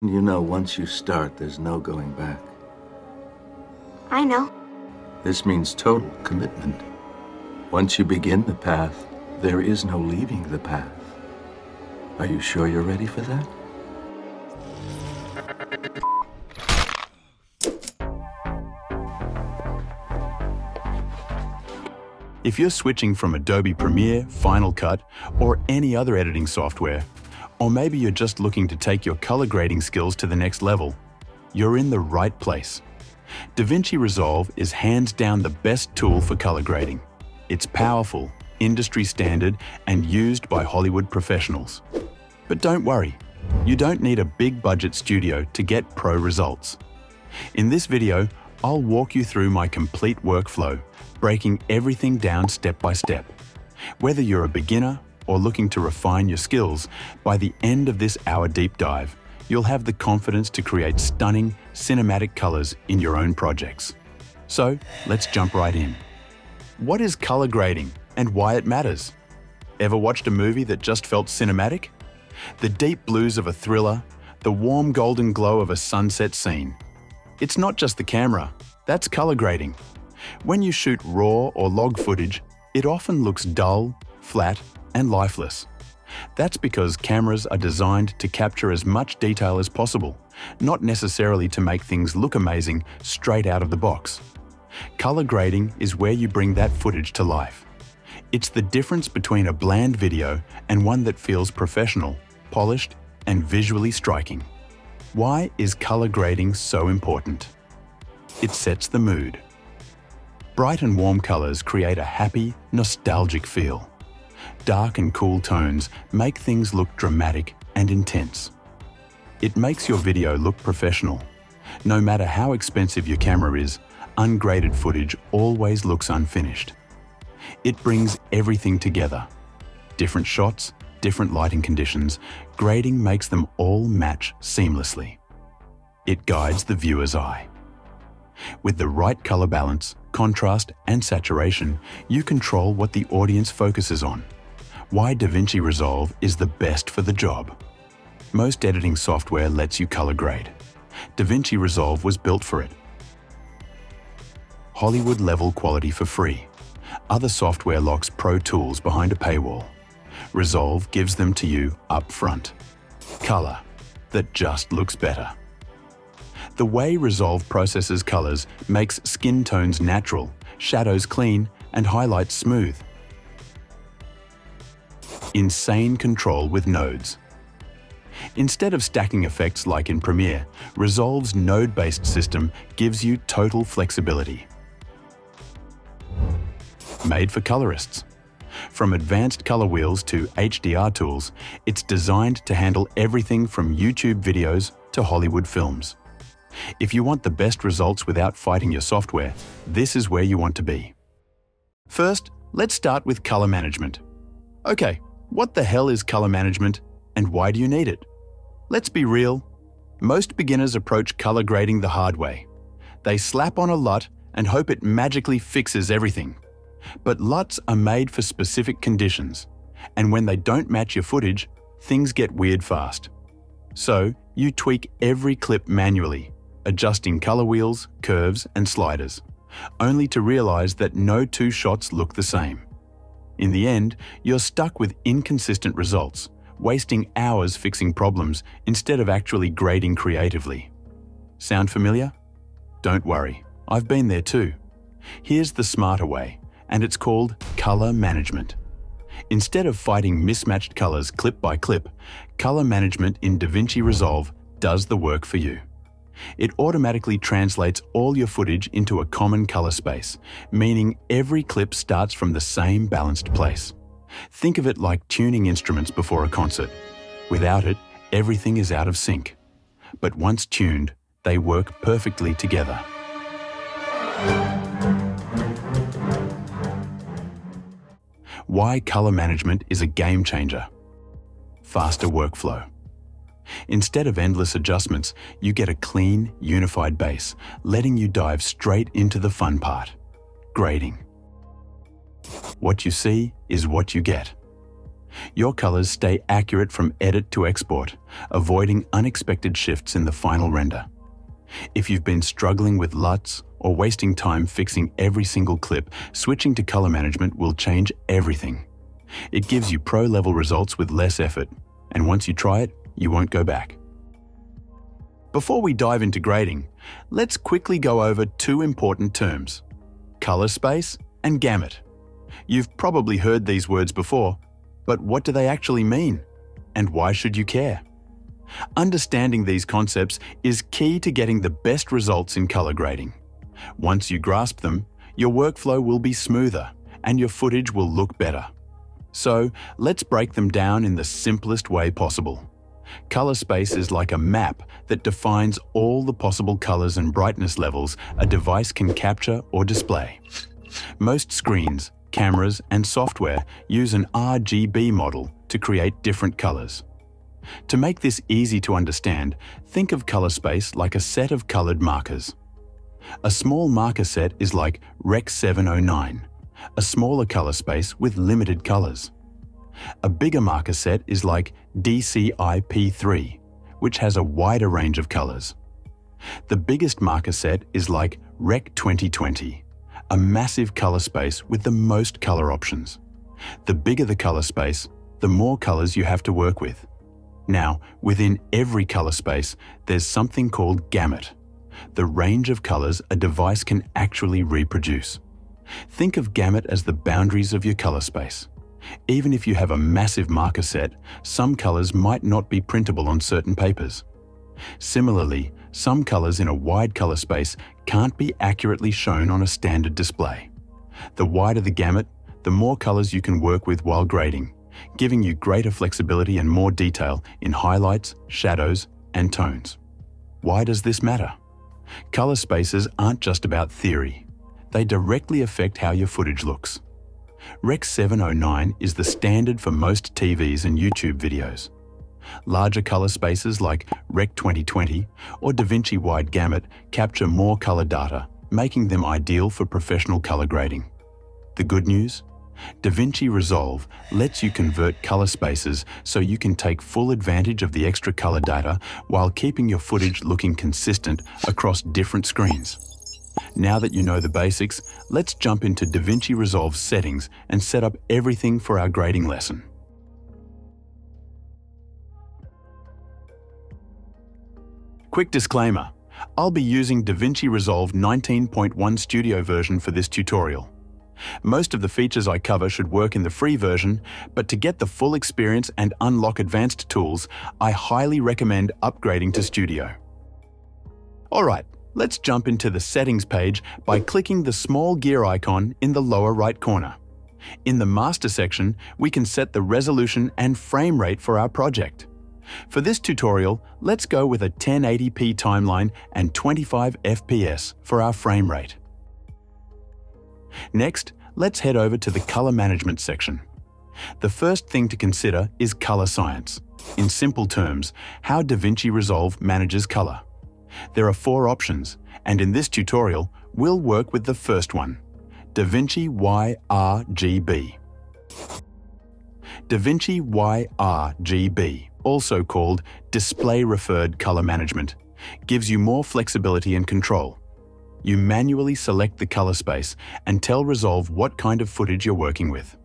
You know, once you start, there's no going back. I know. This means total commitment. Once you begin the path, there is no leaving the path. Are you sure you're ready for that? If you're switching from Adobe Premiere, Final Cut, or any other editing software, or maybe you're just looking to take your color grading skills to the next level, you're in the right place. DaVinci Resolve is hands down the best tool for color grading. It's powerful, industry standard, and used by Hollywood professionals. But don't worry, you don't need a big budget studio to get pro results. In this video, I'll walk you through my complete workflow, breaking everything down step by step. Whether you're a beginner or looking to refine your skills, by the end of this hour deep dive, you'll have the confidence to create stunning, cinematic colors in your own projects. So, let's jump right in. What is color grading and why it matters? Ever watched a movie that just felt cinematic? The deep blues of a thriller, the warm golden glow of a sunset scene. It's not just the camera, that's color grading. When you shoot raw or log footage, it often looks dull, flat, and lifeless. That's because cameras are designed to capture as much detail as possible, not necessarily to make things look amazing straight out of the box. Color grading is where you bring that footage to life. It's the difference between a bland video and one that feels professional, polished, and visually striking. Why is color grading so important? It sets the mood. Bright and warm colors create a happy, nostalgic feel. Dark and cool tones make things look dramatic and intense. It makes your video look professional. No matter how expensive your camera is, ungraded footage always looks unfinished. It brings everything together. Different shots, different lighting conditions, grading makes them all match seamlessly. It guides the viewer's eye. With the right color balance, contrast, and saturation, you control what the audience focuses on. Why DaVinci Resolve is the best for the job. Most editing software lets you color grade. DaVinci Resolve was built for it. Hollywood-level quality for free. Other software locks pro tools behind a paywall. Resolve gives them to you up front. Color that just looks better. The way Resolve processes colors makes skin tones natural, shadows clean, and highlights smooth. Insane control with nodes. Instead of stacking effects like in Premiere, Resolve's node-based system gives you total flexibility. Made for colorists. From advanced color wheels to HDR tools, it's designed to handle everything from YouTube videos to Hollywood films. If you want the best results without fighting your software, this is where you want to be. First, let's start with color management. Okay, what the hell is color management and why do you need it? Let's be real. Most beginners approach color grading the hard way. They slap on a LUT and hope it magically fixes everything. But LUTs are made for specific conditions, and when they don't match your footage, things get weird fast. So, you tweak every clip manually, adjusting color wheels, curves, and sliders, only to realize that no two shots look the same. In the end, you're stuck with inconsistent results, wasting hours fixing problems instead of actually grading creatively. Sound familiar? Don't worry, I've been there too. Here's the smarter way, and it's called color management. Instead of fighting mismatched colors clip by clip, color management in DaVinci Resolve does the work for you. It automatically translates all your footage into a common color space, meaning every clip starts from the same balanced place. Think of it like tuning instruments before a concert. Without it, everything is out of sync. But once tuned, they work perfectly together. Why color management is a game changer. Faster workflow. Instead of endless adjustments, you get a clean, unified base, letting you dive straight into the fun part, grading. What you see is what you get. Your colors stay accurate from edit to export, avoiding unexpected shifts in the final render. If you've been struggling with LUTs or wasting time fixing every single clip, switching to color management will change everything. It gives you pro-level results with less effort, and once you try it, you won't go back. Before we dive into grading, let's quickly go over two important terms: color space and gamut. You've probably heard these words before, but what do they actually mean? And why should you care? Understanding these concepts is key to getting the best results in color grading. Once you grasp them, your workflow will be smoother and your footage will look better. So let's break them down in the simplest way possible. Color space is like a map that defines all the possible colors and brightness levels a device can capture or display. Most screens, cameras, and software use an RGB model to create different colors. To make this easy to understand, think of color space like a set of colored markers. A small marker set is like Rec. 709, a smaller color space with limited colors. A bigger marker set is like DCI-P3, which has a wider range of colors. The biggest marker set is like Rec. 2020, a massive color space with the most color options. The bigger the color space, the more colors you have to work with. Now, within every color space, there's something called gamut, the range of colors a device can actually reproduce. Think of gamut as the boundaries of your color space. Even if you have a massive marker set, some colors might not be printable on certain papers. Similarly, some colors in a wide color space can't be accurately shown on a standard display. The wider the gamut, the more colors you can work with while grading, giving you greater flexibility and more detail in highlights, shadows, and tones. Why does this matter? Color spaces aren't just about theory. They directly affect how your footage looks. Rec. 709 is the standard for most TVs and YouTube videos. Larger color spaces like Rec. 2020 or DaVinci Wide Gamut capture more color data, making them ideal for professional color grading. The good news? DaVinci Resolve lets you convert color spaces so you can take full advantage of the extra color data while keeping your footage looking consistent across different screens. Now that you know the basics, let's jump into DaVinci Resolve settings and set up everything for our grading lesson. Quick disclaimer, I'll be using DaVinci Resolve 19.1 Studio version for this tutorial. Most of the features I cover should work in the free version, but to get the full experience and unlock advanced tools, I highly recommend upgrading to Studio. Alright, let's jump into the settings page by clicking the small gear icon in the lower right corner. In the master section, we can set the resolution and frame rate for our project. For this tutorial, let's go with a 1080p timeline and 25 FPS for our frame rate. Next, let's head over to the color management section. The first thing to consider is color science. In simple terms, how DaVinci Resolve manages color. There are 4 options, and in this tutorial, we'll work with the first one, DaVinci YRGB. DaVinci YRGB, also called Display Referred Color Management, gives you more flexibility and control. You manually select the color space and tell Resolve what kind of footage you're working with.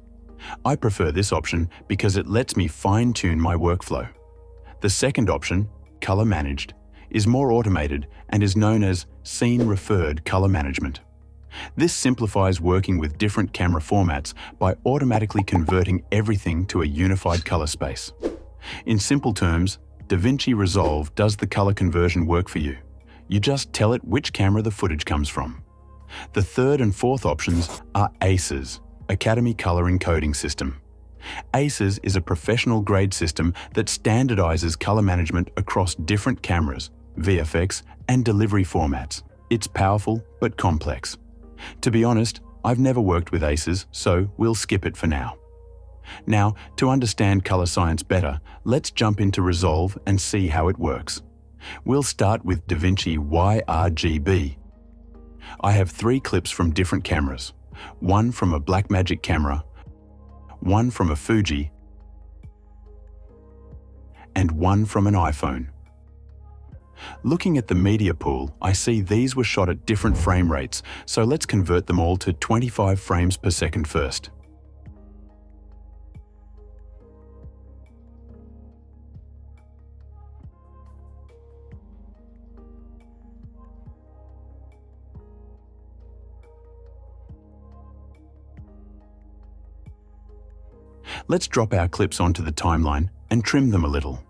I prefer this option because it lets me fine-tune my workflow. The second option, Color Managed, is more automated and is known as Scene Referred Color Management. This simplifies working with different camera formats by automatically converting everything to a unified color space. In simple terms, DaVinci Resolve does the color conversion work for you. You just tell it which camera the footage comes from. The third and fourth options are ACES, Academy Color Encoding System. ACES is a professional grade system that standardizes color management across different cameras, VFX, and delivery formats. It's powerful but complex. To be honest, I've never worked with ACES, so we'll skip it for now. Now, to understand color science better, let's jump into Resolve and see how it works. We'll start with DaVinci YRGB. I have 3 clips from different cameras, one from a Blackmagic camera, one from a Fuji, and one from an iPhone. Looking at the media pool, I see these were shot at different frame rates, so let's convert them all to 25 frames per second first. Let's drop our clips onto the timeline and trim them a little.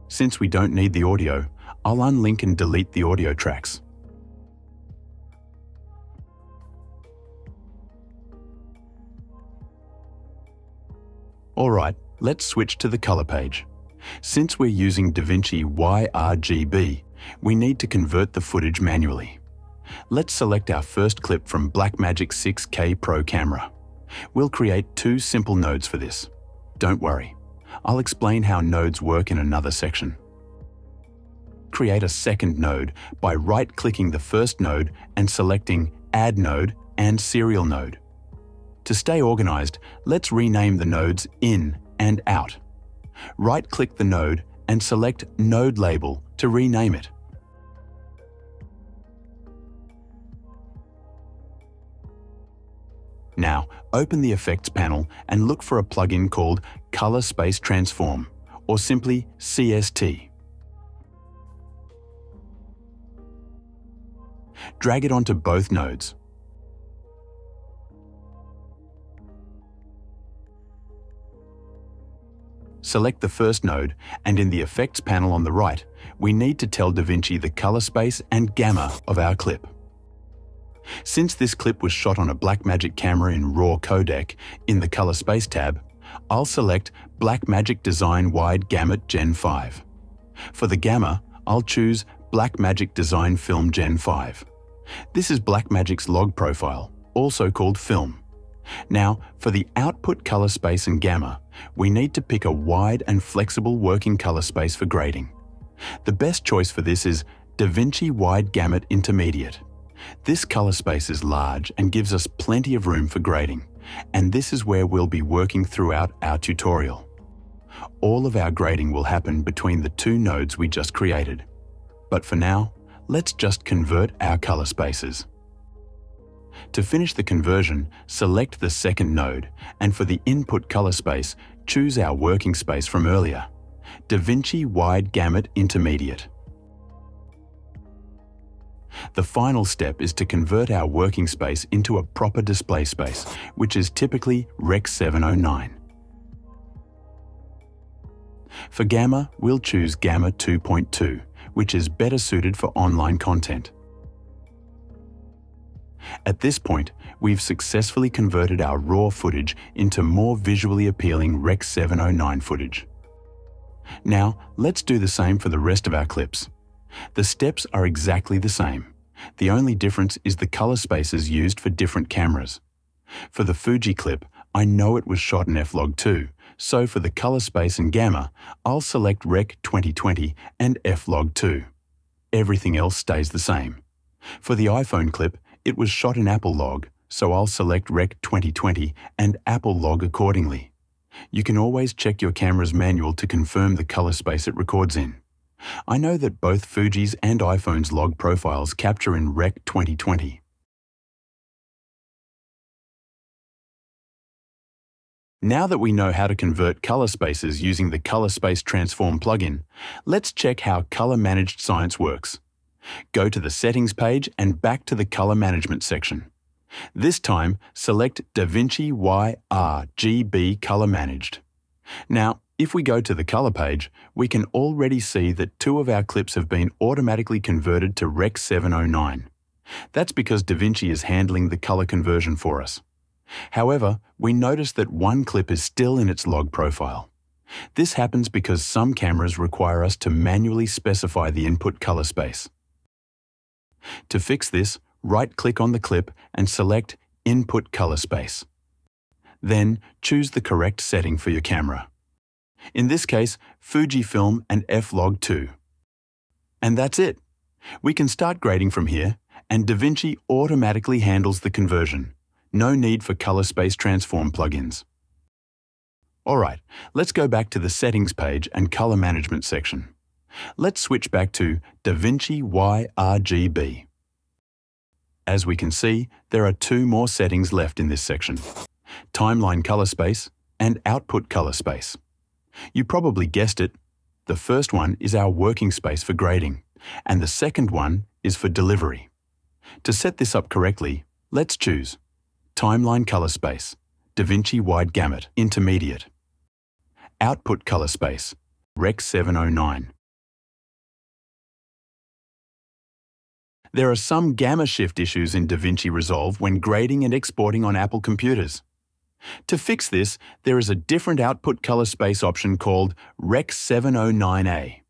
Since we don't need the audio, I'll unlink and delete the audio tracks. Alright, let's switch to the color page. Since we're using DaVinci YRGB, we need to convert the footage manually. Let's select our first clip from Blackmagic 6K Pro camera. We'll create 2 simple nodes for this. Don't worry, I'll explain how nodes work in another section. Create a second node by right-clicking the first node and selecting Add Node and Serial Node. To stay organized, let's rename the nodes In and Out. Right-click the node and select Node Label to rename it. Now, open the Effects panel and look for a plugin called Color Space Transform, or simply CST. Drag it onto both nodes. Select the first node, and in the Effects panel on the right, we need to tell DaVinci the color space and gamma of our clip. Since this clip was shot on a Blackmagic camera in RAW codec in the Color Space tab, I'll select Blackmagic Design Wide Gamut Gen 5. For the gamma, I'll choose Blackmagic Design Film Gen 5. This is Blackmagic's log profile, also called film. Now, for the output color space and gamma, we need to pick a wide and flexible working color space for grading. The best choice for this is DaVinci Wide Gamut Intermediate. This color space is large and gives us plenty of room for grading, and this is where we'll be working throughout our tutorial. All of our grading will happen between the 2 nodes we just created. But for now, let's just convert our color spaces. To finish the conversion, select the second node, and for the input color space, choose our working space from earlier, DaVinci Wide Gamut Intermediate. The final step is to convert our working space into a proper display space, which is typically Rec. 709. For gamma, we'll choose Gamma 2.2, which is better suited for online content. At this point, we've successfully converted our RAW footage into more visually appealing Rec. 709 footage. Now, let's do the same for the rest of our clips. The steps are exactly the same. The only difference is the color spaces used for different cameras. For the Fuji clip, I know it was shot in F-Log2, so for the color space and gamma, I'll select Rec. 2020 and F-Log2. Everything else stays the same. For the iPhone clip, it was shot in Apple Log, so I'll select Rec. 2020 and Apple Log accordingly. You can always check your camera's manual to confirm the color space it records in. I know that both Fuji's and iPhone's log profiles capture in Rec. 2020. Now that we know how to convert color spaces using the Color Space Transform plugin, let's check how Color Managed Science works. Go to the Settings page and back to the Color Management section. This time, select DaVinci YRGB Color Managed. Now, if we go to the Color page, we can already see that 2 of our clips have been automatically converted to Rec. 709. That's because DaVinci is handling the color conversion for us. However, we notice that 1 clip is still in its log profile. This happens because some cameras require us to manually specify the input color space. To fix this, right-click on the clip and select Input Color Space. Then, choose the correct setting for your camera. In this case, Fujifilm and F-Log2. And that's it. We can start grading from here, and DaVinci automatically handles the conversion. No need for color space transform plugins. Alright, let's go back to the Settings page and Color Management section. Let's switch back to DaVinci YRGB. As we can see, there are two more settings left in this section: Timeline Color Space and Output Color Space. You probably guessed it. The first one is our working space for grading, and the second one is for delivery. To set this up correctly, let's choose Timeline Color Space, DaVinci Wide Gamut, Intermediate. Output Color Space, Rec 709. There are some gamma shift issues in DaVinci Resolve when grading and exporting on Apple computers. To fix this, there is a different output color space option called Rec 709A.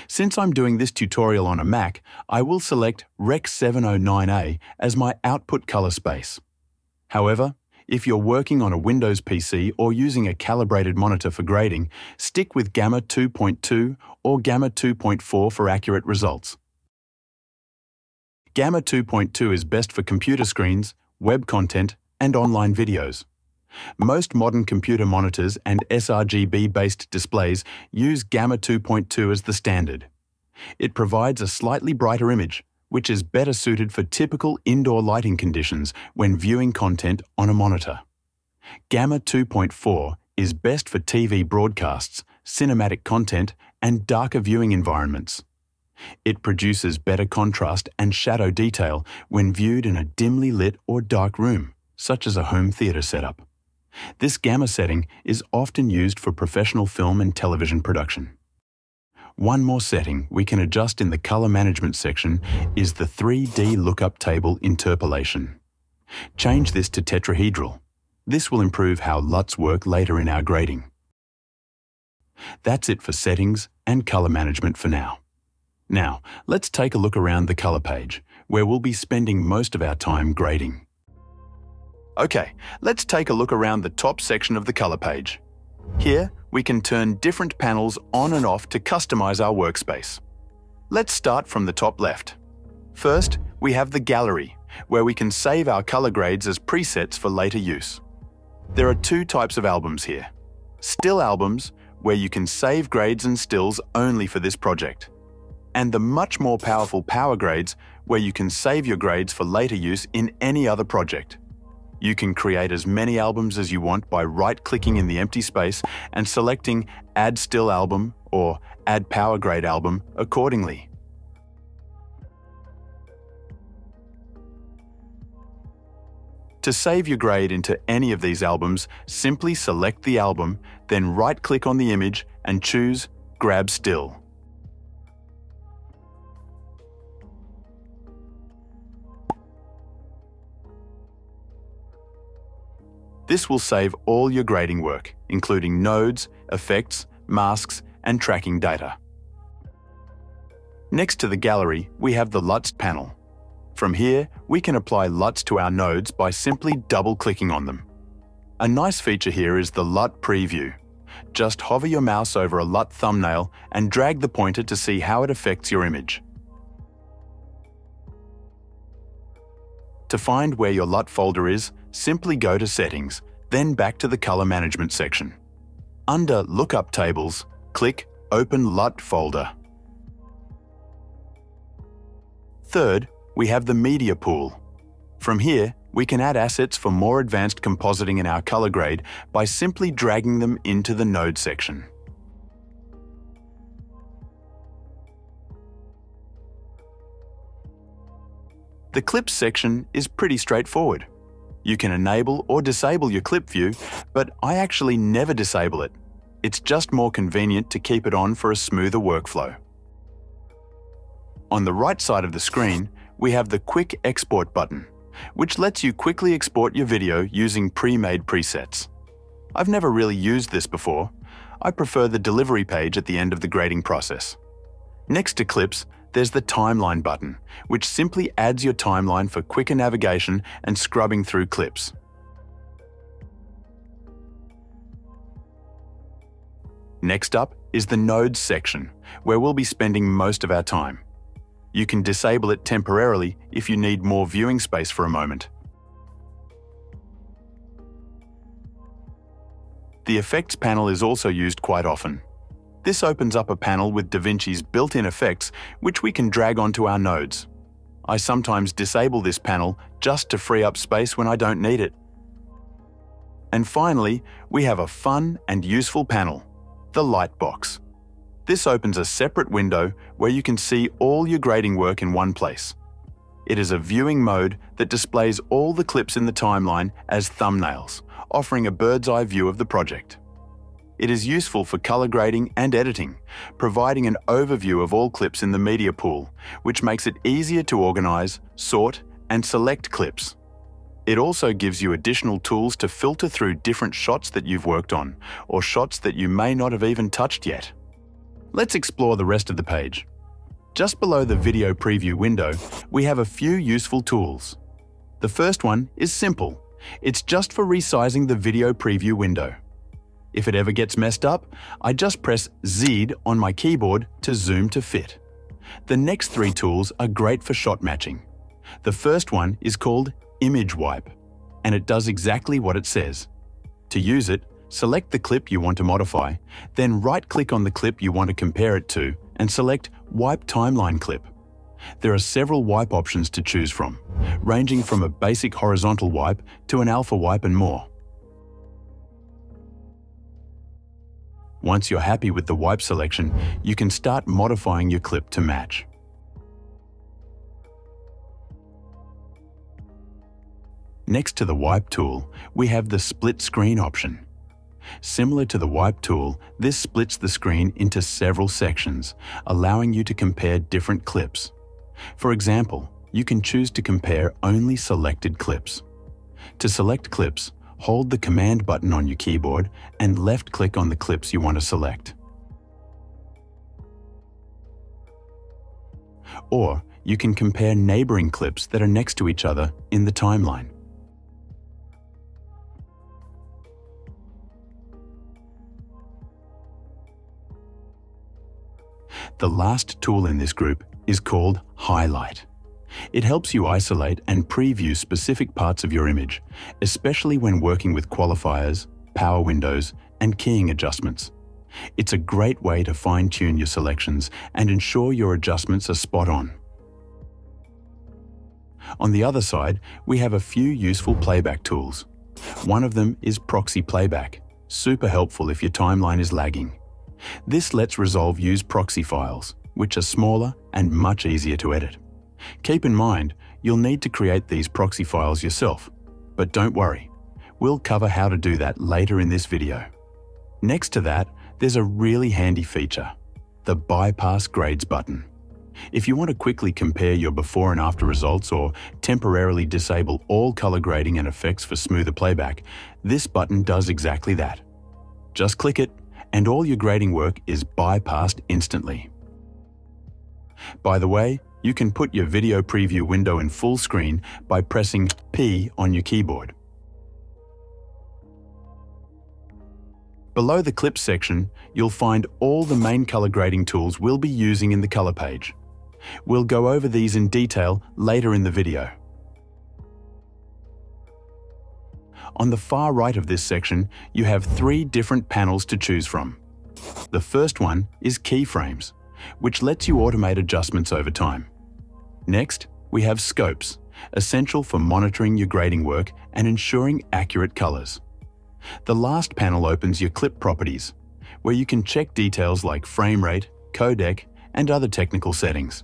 Since I'm doing this tutorial on a Mac, I will select Rec 709A as my output color space. However, if you're working on a Windows PC or using a calibrated monitor for grading, stick with Gamma 2.2 or Gamma 2.4 for accurate results. Gamma 2.2 is best for computer screens, web content, and online videos. Most modern computer monitors and sRGB-based displays use Gamma 2.2 as the standard. It provides a slightly brighter image, which is better suited for typical indoor lighting conditions when viewing content on a monitor. Gamma 2.4 is best for TV broadcasts, cinematic content, and darker viewing environments. It produces better contrast and shadow detail when viewed in a dimly lit or dark room, such as a home theater setup. This gamma setting is often used for professional film and television production. One more setting we can adjust in the Color Management section is the 3D Lookup Table Interpolation. Change this to tetrahedral. This will improve how LUTs work later in our grading. That's it for settings and color management for now. Now, let's take a look around the color page, where we'll be spending most of our time grading. Okay, let's take a look around the top section of the color page. Here, we can turn different panels on and off to customize our workspace. Let's start from the top left. First, we have the gallery, where we can save our color grades as presets for later use. There are two types of albums here. Still albums, where you can save grades and stills only for this project. And the much more powerful power grades, where you can save your grades for later use in any other project. You can create as many albums as you want by right-clicking in the empty space and selecting Add Still Album or Add Power Grade Album accordingly. To save your grade into any of these albums, simply select the album, then right-click on the image and choose Grab Still. This will save all your grading work, including nodes, effects, masks, and tracking data. Next to the gallery, we have the LUTs panel. From here, we can apply LUTs to our nodes by simply double-clicking on them. A nice feature here is the LUT preview. Just hover your mouse over a LUT thumbnail and drag the pointer to see how it affects your image. To find where your LUT folder is, simply go to Settings, then back to the Color Management section. Under Lookup Tables, click Open LUT folder. Third, we have the Media Pool. From here, we can add assets for more advanced compositing in our color grade by simply dragging them into the Node section. The Clips section is pretty straightforward. You can enable or disable your clip view, but I actually never disable it. It's just more convenient to keep it on for a smoother workflow. On the right side of the screen, we have the Quick Export button, which lets you quickly export your video using pre-made presets. I've never really used this before. I prefer the delivery page at the end of the grading process. Next to Clips, there's the Timeline button, which simply adds your timeline for quicker navigation and scrubbing through clips. Next up is the Nodes section, where we'll be spending most of our time. You can disable it temporarily if you need more viewing space for a moment. The Effects panel is also used quite often. This opens up a panel with DaVinci's built-in effects, which we can drag onto our nodes. I sometimes disable this panel just to free up space when I don't need it. And finally, we have a fun and useful panel, the Light box. This opens a separate window where you can see all your grading work in one place. It is a viewing mode that displays all the clips in the timeline as thumbnails, offering a bird's-eye view of the project. It is useful for color grading and editing, providing an overview of all clips in the media pool, which makes it easier to organize, sort, and select clips. It also gives you additional tools to filter through different shots that you've worked on, or shots that you may not have even touched yet. Let's explore the rest of the page. Just below the video preview window, we have a few useful tools. The first one is simple. It's just for resizing the video preview window. If it ever gets messed up, I just press Z on my keyboard to zoom to fit. The next three tools are great for shot matching. The first one is called Image Wipe, and it does exactly what it says. To use it, select the clip you want to modify, then right-click on the clip you want to compare it to and select Wipe Timeline Clip. There are several wipe options to choose from, ranging from a basic horizontal wipe to an alpha wipe and more. Once you're happy with the wipe selection, you can start modifying your clip to match. Next to the Wipe tool, we have the Split Screen option. Similar to the Wipe tool, this splits the screen into several sections, allowing you to compare different clips. For example, you can choose to compare only selected clips. To select clips, hold the Command button on your keyboard and left-click on the clips you want to select. Or you can compare neighboring clips that are next to each other in the timeline. The last tool in this group is called Highlight. It helps you isolate and preview specific parts of your image, especially when working with qualifiers, power windows, and keying adjustments. It's a great way to fine-tune your selections and ensure your adjustments are spot on. On the other side, we have a few useful playback tools. One of them is Proxy Playback, super helpful if your timeline is lagging. This lets Resolve use proxy files, which are smaller and much easier to edit. Keep in mind, you'll need to create these proxy files yourself, but don't worry, we'll cover how to do that later in this video. Next to that, there's a really handy feature, the Bypass Grades button. If you want to quickly compare your before and after results or temporarily disable all color grading and effects for smoother playback, this button does exactly that. Just click it, and all your grading work is bypassed instantly. By the way, you can put your video preview window in full screen by pressing P on your keyboard. Below the Clips section, you'll find all the main color grading tools we'll be using in the color page. We'll go over these in detail later in the video. On the far right of this section, you have three different panels to choose from. The first one is Keyframes, which lets you automate adjustments over time. Next, we have Scopes, essential for monitoring your grading work and ensuring accurate colors. The last panel opens your clip properties, where you can check details like frame rate, codec, and other technical settings.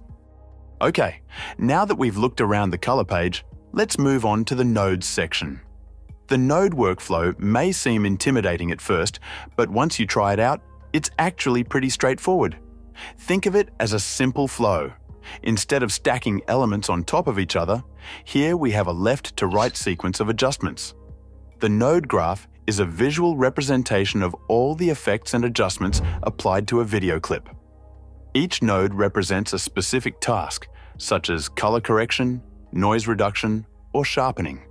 Okay, now that we've looked around the color page, let's move on to the Nodes section. The node workflow may seem intimidating at first, but once you try it out, it's actually pretty straightforward. Think of it as a simple flow. Instead of stacking elements on top of each other, here we have a left to right sequence of adjustments. The node graph is a visual representation of all the effects and adjustments applied to a video clip. Each node represents a specific task, such as color correction, noise reduction, or sharpening.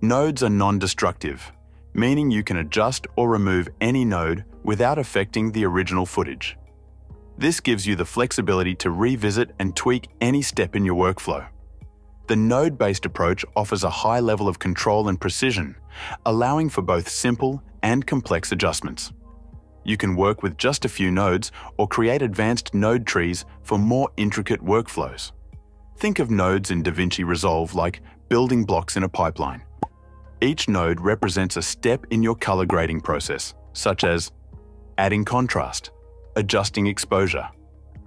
Nodes are non-destructive, meaning you can adjust or remove any node without affecting the original footage. This gives you the flexibility to revisit and tweak any step in your workflow. The node-based approach offers a high level of control and precision, allowing for both simple and complex adjustments. You can work with just a few nodes or create advanced node trees for more intricate workflows. Think of nodes in DaVinci Resolve like building blocks in a pipeline. Each node represents a step in your color grading process, such as adding contrast, adjusting exposure,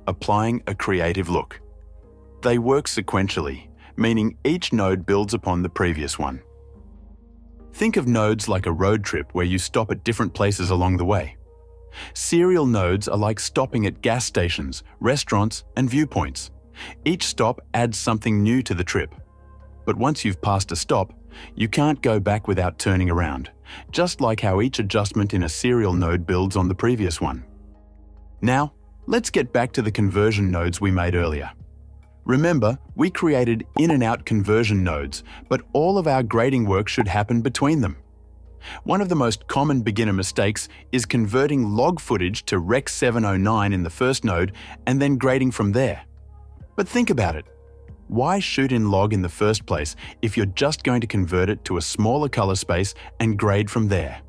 applying a creative look. They work sequentially, meaning each node builds upon the previous one. Think of nodes like a road trip where you stop at different places along the way. Serial nodes are like stopping at gas stations, restaurants, and viewpoints. Each stop adds something new to the trip. But once you've passed a stop, you can't go back without turning around, just like how each adjustment in a serial node builds on the previous one. Now, let's get back to the conversion nodes we made earlier. Remember, we created in and out conversion nodes, but all of our grading work should happen between them. One of the most common beginner mistakes is converting log footage to Rec 709 in the first node and then grading from there. But think about it. Why shoot in log in the first place if you're just going to convert it to a smaller color space and grade from there?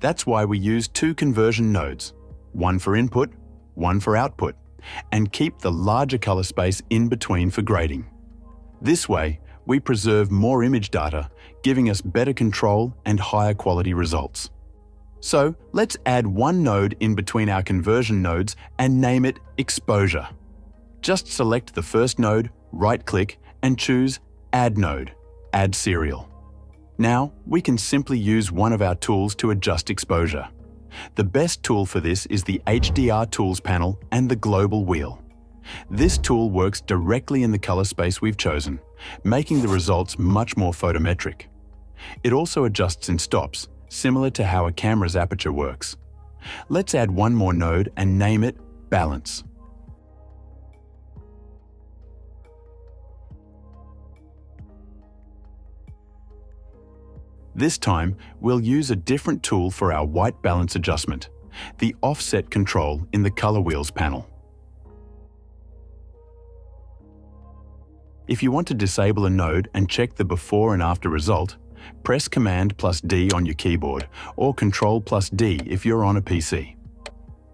That's why we use two conversion nodes, one for input, one for output, and keep the larger color space in between for grading. This way, we preserve more image data, giving us better control and higher quality results. So let's add one node in between our conversion nodes and name it Exposure. Just select the first node, right-click, and choose Add Node, Add Serial. Now, we can simply use one of our tools to adjust exposure. The best tool for this is the HDR Tools panel and the global wheel. This tool works directly in the color space we've chosen, making the results much more photometric. It also adjusts in stops, similar to how a camera's aperture works. Let's add one more node and name it Balance. This time, we'll use a different tool for our white balance adjustment, the offset control in the color wheels panel. If you want to disable a node and check the before and after result, press Command+D on your keyboard or Control+D if you're on a PC.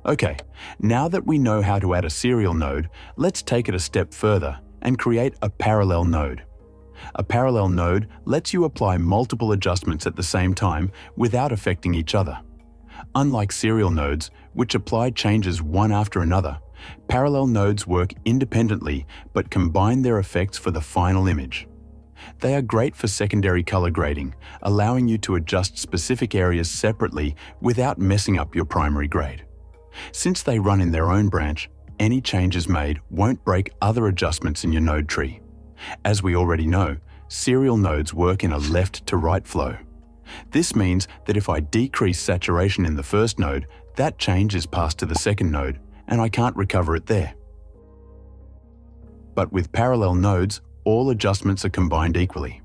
Okay, now that we know how to add a serial node, let's take it a step further and create a parallel node. A parallel node lets you apply multiple adjustments at the same time without affecting each other. Unlike serial nodes, which apply changes one after another, parallel nodes work independently but combine their effects for the final image. They are great for secondary color grading, allowing you to adjust specific areas separately without messing up your primary grade. Since they run in their own branch, any changes made won't break other adjustments in your node tree. As we already know, serial nodes work in a left-to-right flow. This means that if I decrease saturation in the first node, that change is passed to the second node, and I can't recover it there. But with parallel nodes, all adjustments are combined equally.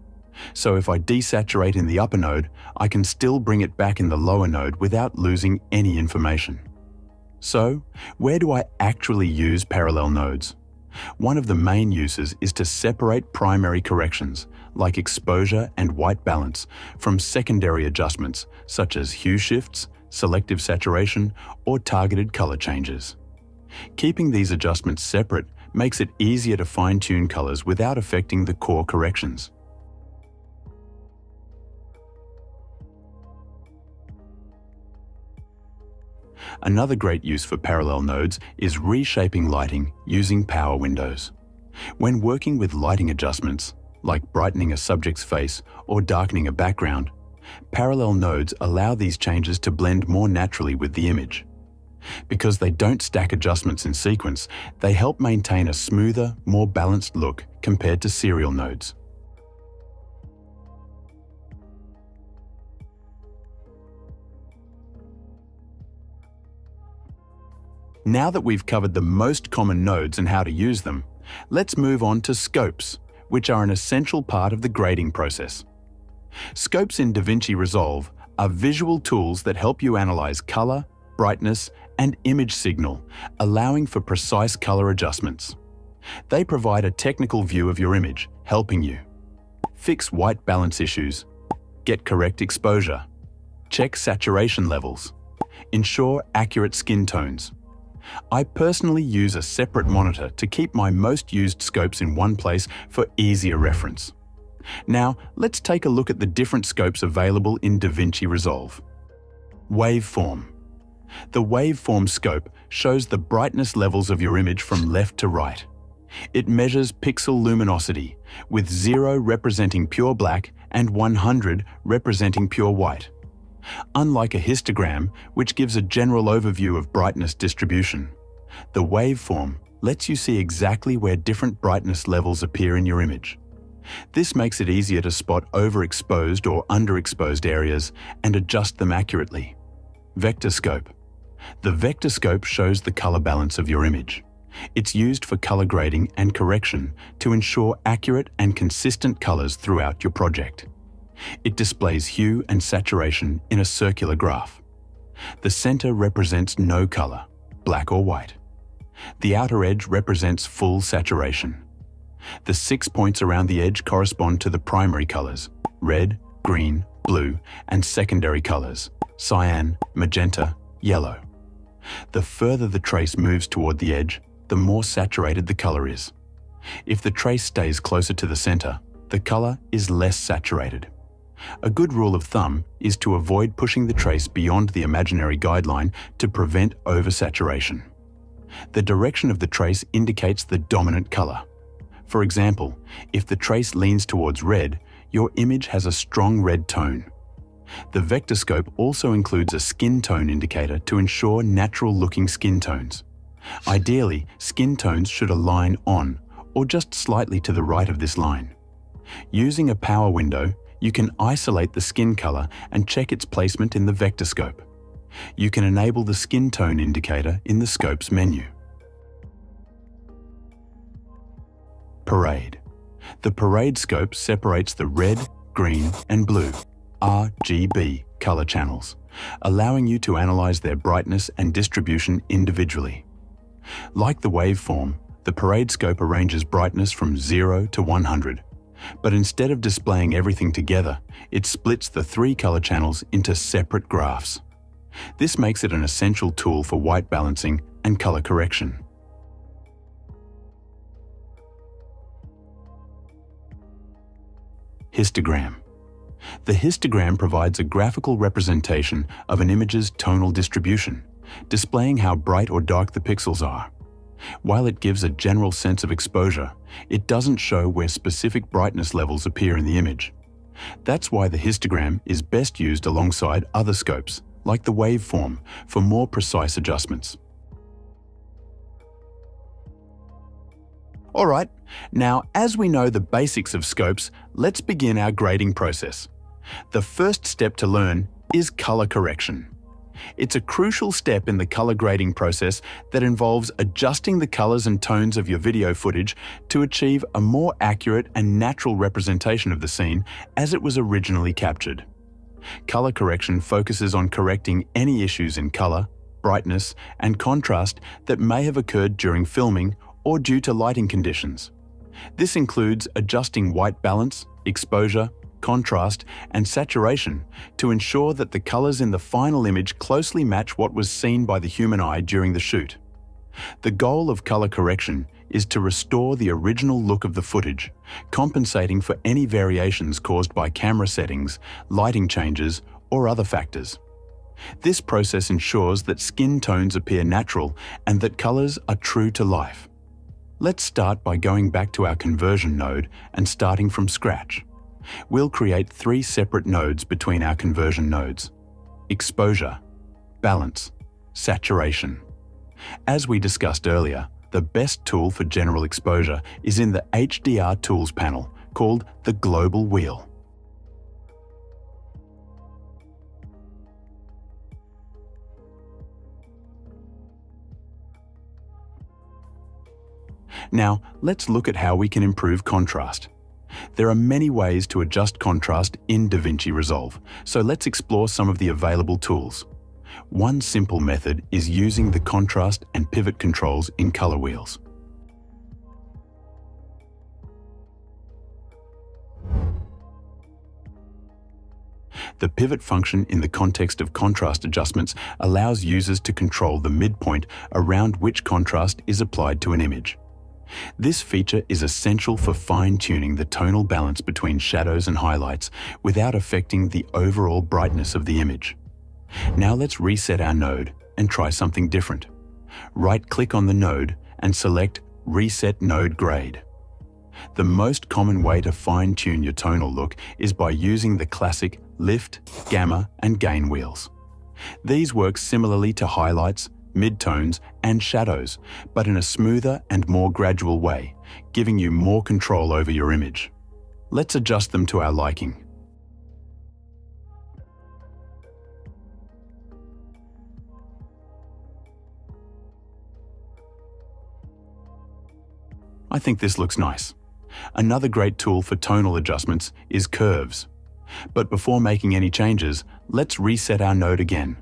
So if I desaturate in the upper node, I can still bring it back in the lower node without losing any information. So, where do I actually use parallel nodes? One of the main uses is to separate primary corrections, like exposure and white balance, from secondary adjustments, such as hue shifts, selective saturation, or targeted color changes. Keeping these adjustments separate makes it easier to fine-tune colors without affecting the core corrections. Another great use for parallel nodes is reshaping lighting using power windows. When working with lighting adjustments, like brightening a subject's face or darkening a background, parallel nodes allow these changes to blend more naturally with the image. Because they don't stack adjustments in sequence, they help maintain a smoother, more balanced look compared to serial nodes. Now that we've covered the most common nodes and how to use them, let's move on to scopes, which are an essential part of the grading process. Scopes in DaVinci Resolve are visual tools that help you analyze color, brightness, and image signal, allowing for precise color adjustments. They provide a technical view of your image, helping you fix white balance issues, get correct exposure, Check saturation levels. Ensure accurate skin tones. I personally use a separate monitor to keep my most used scopes in one place for easier reference. Now, let's take a look at the different scopes available in DaVinci Resolve. Waveform. The waveform scope shows the brightness levels of your image from left to right. It measures pixel luminosity, with 0 representing pure black and 100 representing pure white. Unlike a histogram, which gives a general overview of brightness distribution, the waveform lets you see exactly where different brightness levels appear in your image. This makes it easier to spot overexposed or underexposed areas and adjust them accurately. Vector scope. The vector scope shows the color balance of your image. It's used for color grading and correction to ensure accurate and consistent colors throughout your project. It displays hue and saturation in a circular graph. The center represents no color, black or white. The outer edge represents full saturation. The 6 points around the edge correspond to the primary colors, red, green, blue, and secondary colors, cyan, magenta, yellow. The further the trace moves toward the edge, the more saturated the color is. If the trace stays closer to the center, the color is less saturated. A good rule of thumb is to avoid pushing the trace beyond the imaginary guideline to prevent oversaturation. The direction of the trace indicates the dominant color. For example, if the trace leans towards red, your image has a strong red tone. The vector scope also includes a skin tone indicator to ensure natural-looking skin tones. Ideally, skin tones should align on or just slightly to the right of this line. Using a power window, you can isolate the skin color and check its placement in the vector scope. You can enable the skin tone indicator in the scope's menu. Parade. The parade scope separates the red, green, and blue RGB color channels, allowing you to analyze their brightness and distribution individually. Like the waveform, the parade scope arranges brightness from 0 to 100. But instead of displaying everything together, it splits the 3 color channels into separate graphs. This makes it an essential tool for white balancing and color correction. Histogram. The histogram provides a graphical representation of an image's tonal distribution, displaying how bright or dark the pixels are. While it gives a general sense of exposure, it doesn't show where specific brightness levels appear in the image. That's why the histogram is best used alongside other scopes, like the waveform, for more precise adjustments. Alright, now as we know the basics of scopes, let's begin our grading process. The first step to learn is color correction. It's a crucial step in the color grading process that involves adjusting the colors and tones of your video footage to achieve a more accurate and natural representation of the scene as it was originally captured. Color correction focuses on correcting any issues in color, brightness, and contrast that may have occurred during filming or due to lighting conditions. This includes adjusting white balance, exposure, contrast, and saturation to ensure that the colors in the final image closely match what was seen by the human eye during the shoot. The goal of color correction is to restore the original look of the footage, compensating for any variations caused by camera settings, lighting changes, or other factors. This process ensures that skin tones appear natural and that colors are true to life. Let's start by going back to our conversion node and starting from scratch. We'll create 3 separate nodes between our conversion nodes: exposure, balance, saturation. As we discussed earlier, the best tool for general exposure is in the HDR Tools panel, called the Global Wheel. Now, let's look at how we can improve contrast. There are many ways to adjust contrast in DaVinci Resolve, so let's explore some of the available tools. One simple method is using the contrast and pivot controls in color wheels. The pivot function in the context of contrast adjustments allows users to control the midpoint around which contrast is applied to an image. This feature is essential for fine-tuning the tonal balance between shadows and highlights without affecting the overall brightness of the image. Now let's reset our node and try something different. Right-click on the node and select Reset Node Grade. The most common way to fine-tune your tonal look is by using the classic lift, gamma, and gain wheels. These work similarly to highlights, midtones, and shadows, but in a smoother and more gradual way, giving you more control over your image. Let's adjust them to our liking. I think this looks nice. Another great tool for tonal adjustments is curves. But before making any changes, let's reset our node again.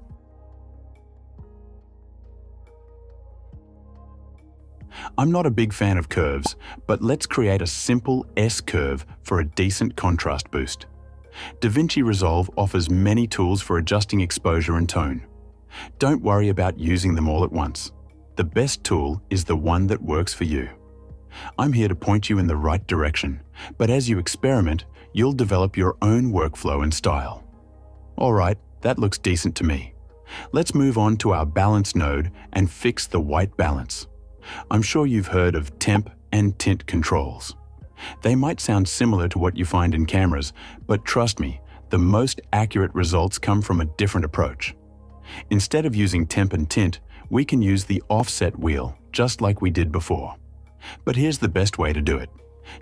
I'm not a big fan of curves, but let's create a simple S-curve for a decent contrast boost. DaVinci Resolve offers many tools for adjusting exposure and tone. Don't worry about using them all at once. The best tool is the one that works for you. I'm here to point you in the right direction, but as you experiment, you'll develop your own workflow and style. All right, that looks decent to me. Let's move on to our balance node and fix the white balance. I'm sure you've heard of temp and tint controls. They might sound similar to what you find in cameras, but trust me, the most accurate results come from a different approach. Instead of using temp and tint, we can use the offset wheel, just like we did before. But here's the best way to do it.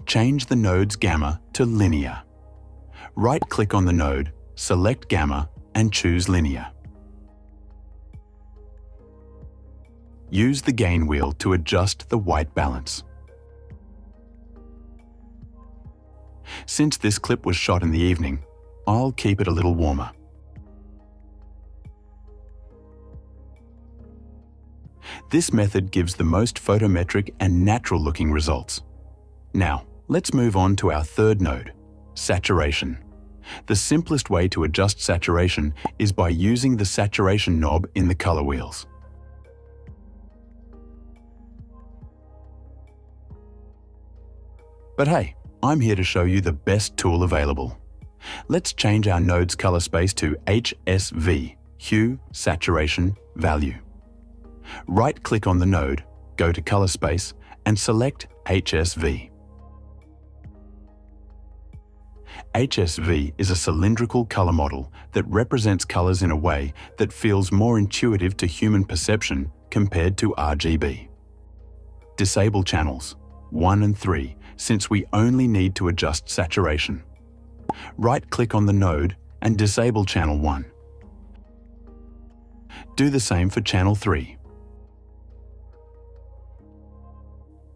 Change the node's gamma to linear. Right-click on the node, select gamma, and choose linear. Use the gain wheel to adjust the white balance. Since this clip was shot in the evening, I'll keep it a little warmer. This method gives the most photometric and natural-looking results. Now, let's move on to our third node, saturation. The simplest way to adjust saturation is by using the saturation knob in the color wheels. But hey, I'm here to show you the best tool available. Let's change our node's color space to HSV, Hue, Saturation, Value. Right-click on the node, go to Color Space, and select HSV. HSV is a cylindrical color model that represents colors in a way that feels more intuitive to human perception compared to RGB. Disable channels 1 and 3, since we only need to adjust saturation. Right-click on the node and disable channel 1. Do the same for channel 3.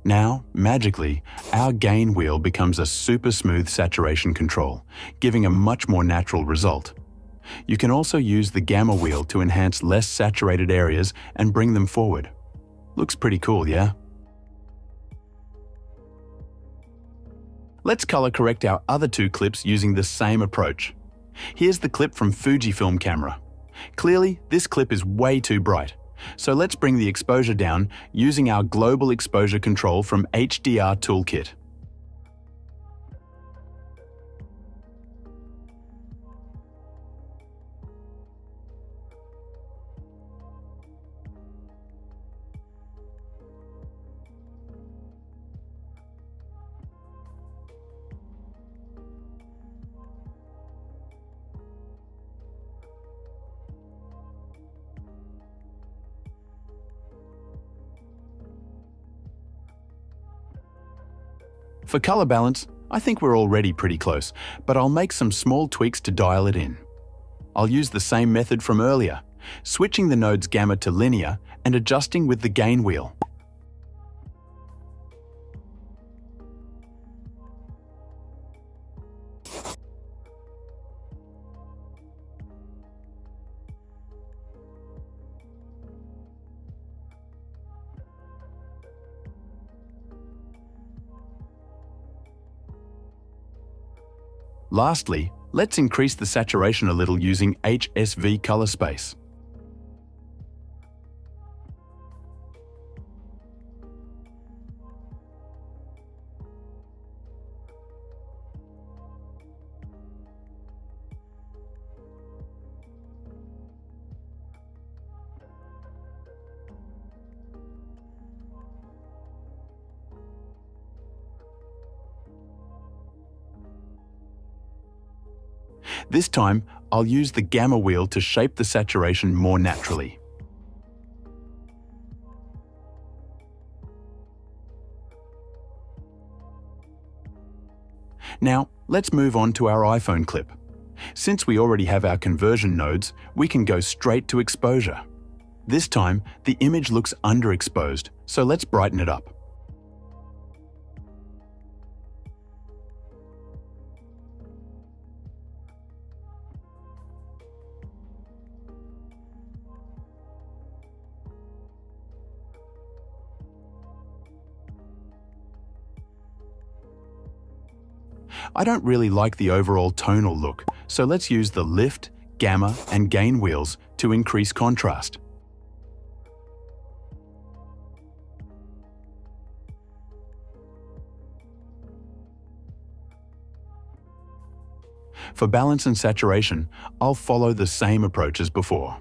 Now, magically, our gain wheel becomes a super smooth saturation control, giving a much more natural result. You can also use the gamma wheel to enhance less saturated areas and bring them forward. Looks pretty cool, yeah? Let's color correct our other two clips using the same approach. Here's the clip from Fujifilm camera. Clearly, this clip is way too bright. So let's bring the exposure down using our global exposure control from HDR Toolkit. For color balance, I think we're already pretty close, but I'll make some small tweaks to dial it in. I'll use the same method from earlier, switching the node's gamma to linear and adjusting with the gain wheel. Lastly, let's increase the saturation a little using HSV color space. This time, I'll use the gamma wheel to shape the saturation more naturally. Now, let's move on to our iPhone clip. Since we already have our conversion nodes, we can go straight to exposure. This time, the image looks underexposed, so let's brighten it up. I don't really like the overall tonal look, so let's use the lift, gamma, and gain wheels to increase contrast. For balance and saturation, I'll follow the same approach as before.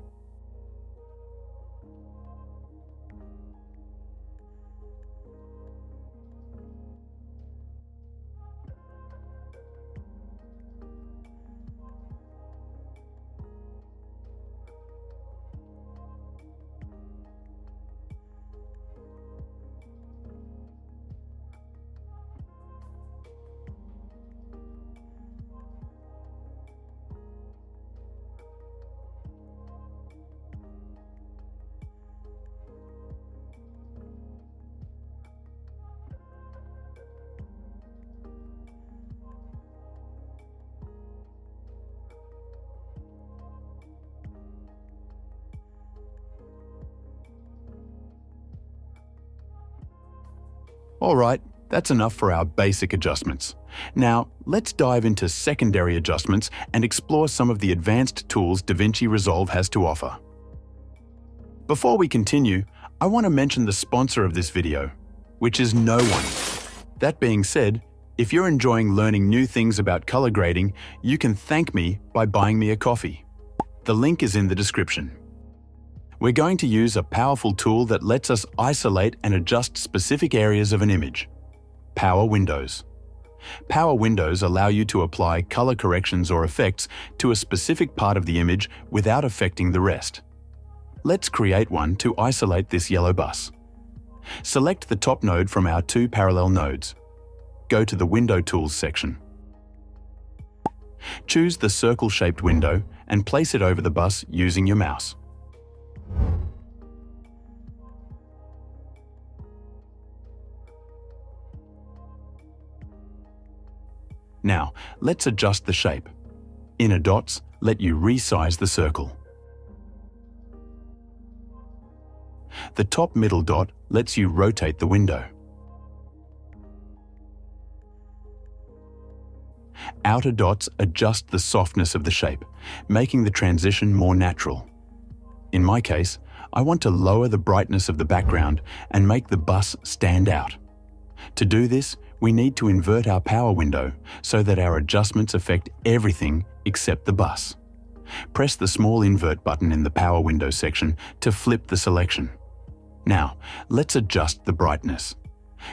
Alright, that's enough for our basic adjustments. Now, let's dive into secondary adjustments and explore some of the advanced tools DaVinci Resolve has to offer. Before we continue, I want to mention the sponsor of this video, which is no one. That being said, if you're enjoying learning new things about color grading, you can thank me by buying me a coffee. The link is in the description. We're going to use a powerful tool that lets us isolate and adjust specific areas of an image. Power windows. Power windows allow you to apply color corrections or effects to a specific part of the image without affecting the rest. Let's create one to isolate this yellow bus. Select the top node from our two parallel nodes. Go to the Window Tools section. Choose the circle-shaped window and place it over the bus using your mouse. Now, let's adjust the shape. Inner dots let you resize the circle. The top middle dot lets you rotate the window. Outer dots adjust the softness of the shape, making the transition more natural. In my case, I want to lower the brightness of the background and make the bus stand out. To do this, we need to invert our power window so that our adjustments affect everything except the bus. Press the small invert button in the power window section to flip the selection. Now, let's adjust the brightness.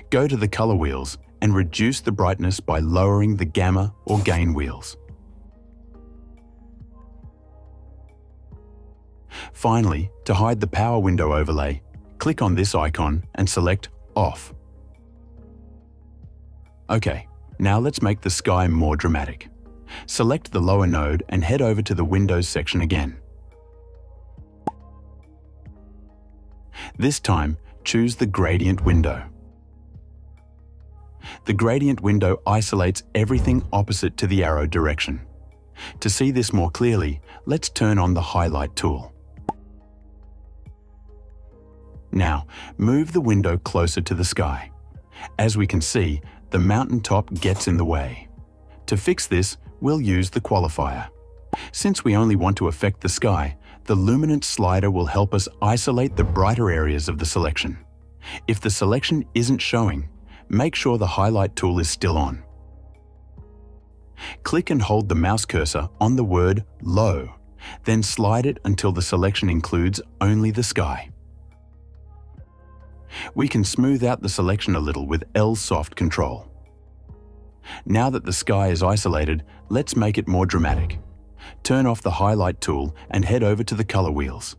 Go to the color wheels and reduce the brightness by lowering the gamma or gain wheels. Finally, to hide the power window overlay, click on this icon and select Off. Okay, now let's make the sky more dramatic. Select the lower node and head over to the Windows section again. This time, choose the gradient window. The gradient window isolates everything opposite to the arrow direction. To see this more clearly, let's turn on the highlight tool. Now, move the window closer to the sky. As we can see, the mountain top gets in the way. To fix this, we'll use the qualifier. Since we only want to affect the sky, the luminance slider will help us isolate the brighter areas of the selection. If the selection isn't showing, make sure the highlight tool is still on. Click and hold the mouse cursor on the word low, then slide it until the selection includes only the sky. We can smooth out the selection a little with L soft control. Now that the sky is isolated, let's make it more dramatic. Turn off the highlight tool and head over to the color wheels.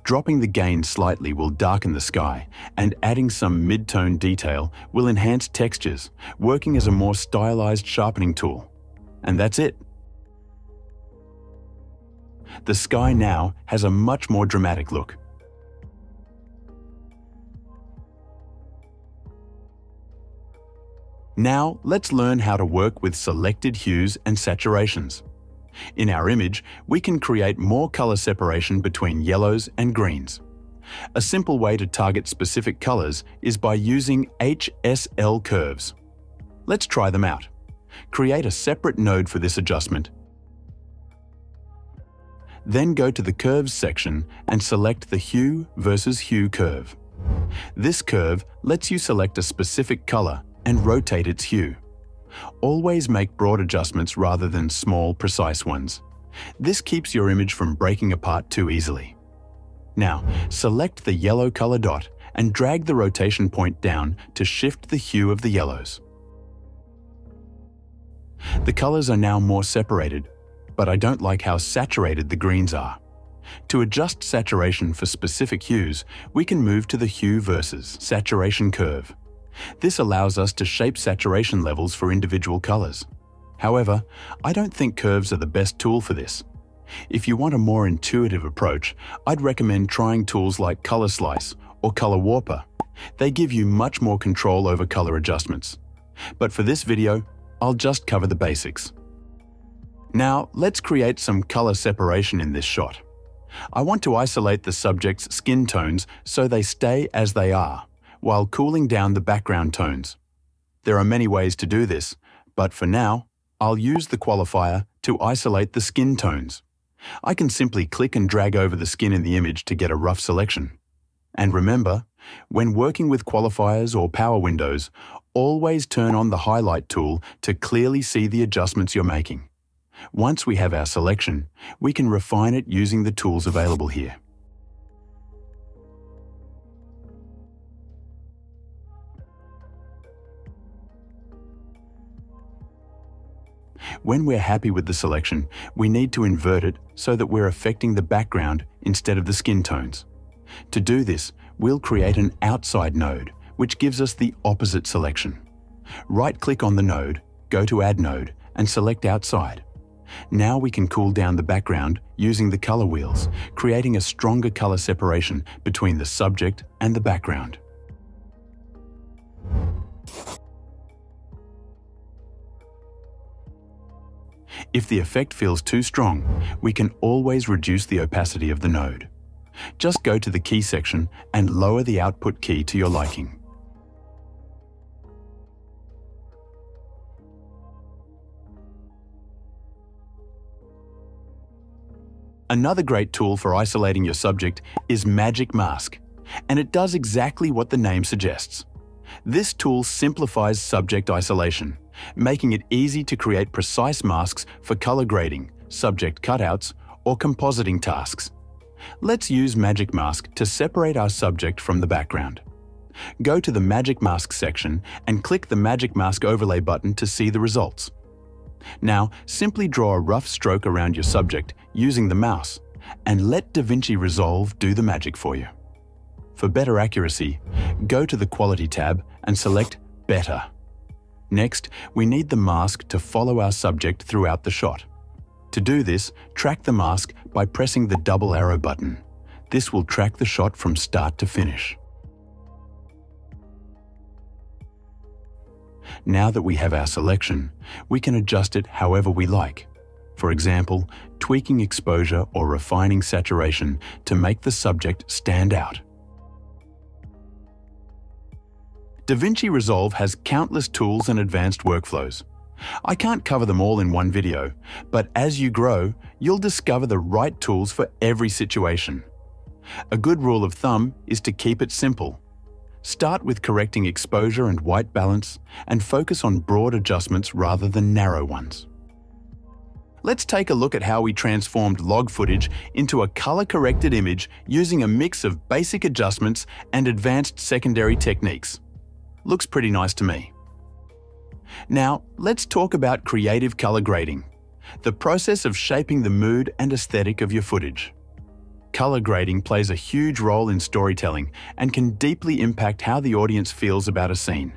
Dropping the gain slightly will darken the sky, and adding some mid-tone detail will enhance textures, working as a more stylized sharpening tool. And that's it. The sky now has a much more dramatic look. Now, let's learn how to work with selected hues and saturations. In our image, we can create more color separation between yellows and greens. A simple way to target specific colors is by using HSL curves. Let's try them out. Create a separate node for this adjustment. Then go to the Curves section and select the Hue versus Hue curve. This curve lets you select a specific color and rotate its hue. Always make broad adjustments rather than small, precise ones. This keeps your image from breaking apart too easily. Now, select the yellow color dot and drag the rotation point down to shift the hue of the yellows. The colors are now more separated, but I don't like how saturated the greens are. To adjust saturation for specific hues, we can move to the Hue versus Saturation curve. This allows us to shape saturation levels for individual colors. However, I don't think curves are the best tool for this. If you want a more intuitive approach, I'd recommend trying tools like Color Slice or Color Warper. They give you much more control over color adjustments. But for this video, I'll just cover the basics. Now, let's create some color separation in this shot. I want to isolate the subject's skin tones so they stay as they are, while cooling down the background tones. There are many ways to do this, but for now, I'll use the qualifier to isolate the skin tones. I can simply click and drag over the skin in the image to get a rough selection. And remember, when working with qualifiers or power windows, always turn on the highlight tool to clearly see the adjustments you're making. Once we have our selection, we can refine it using the tools available here. When we're happy with the selection, we need to invert it so that we're affecting the background instead of the skin tones. To do this, we'll create an outside node, which gives us the opposite selection. Right-click on the node, go to Add Node, and select Outside. Now we can cool down the background using the color wheels, creating a stronger color separation between the subject and the background. If the effect feels too strong, we can always reduce the opacity of the node. Just go to the Key section and lower the output key to your liking. Another great tool for isolating your subject is Magic Mask, and it does exactly what the name suggests. This tool simplifies subject isolation, making it easy to create precise masks for color grading, subject cutouts, or compositing tasks. Let's use Magic Mask to separate our subject from the background. Go to the Magic Mask section and click the Magic Mask Overlay button to see the results. Now, simply draw a rough stroke around your subject using the mouse, and let DaVinci Resolve do the magic for you. For better accuracy, go to the Quality tab and select Better. Next, we need the mask to follow our subject throughout the shot. To do this, track the mask by pressing the double arrow button. This will track the shot from start to finish. Now that we have our selection, we can adjust it however we like. For example, tweaking exposure or refining saturation to make the subject stand out. DaVinci Resolve has countless tools and advanced workflows. I can't cover them all in one video, but as you grow, you'll discover the right tools for every situation. A good rule of thumb is to keep it simple. Start with correcting exposure and white balance and focus on broad adjustments rather than narrow ones. Let's take a look at how we transformed log footage into a color-corrected image using a mix of basic adjustments and advanced secondary techniques. Looks pretty nice to me. Now, let's talk about creative color grading, the process of shaping the mood and aesthetic of your footage. Color grading plays a huge role in storytelling and can deeply impact how the audience feels about a scene.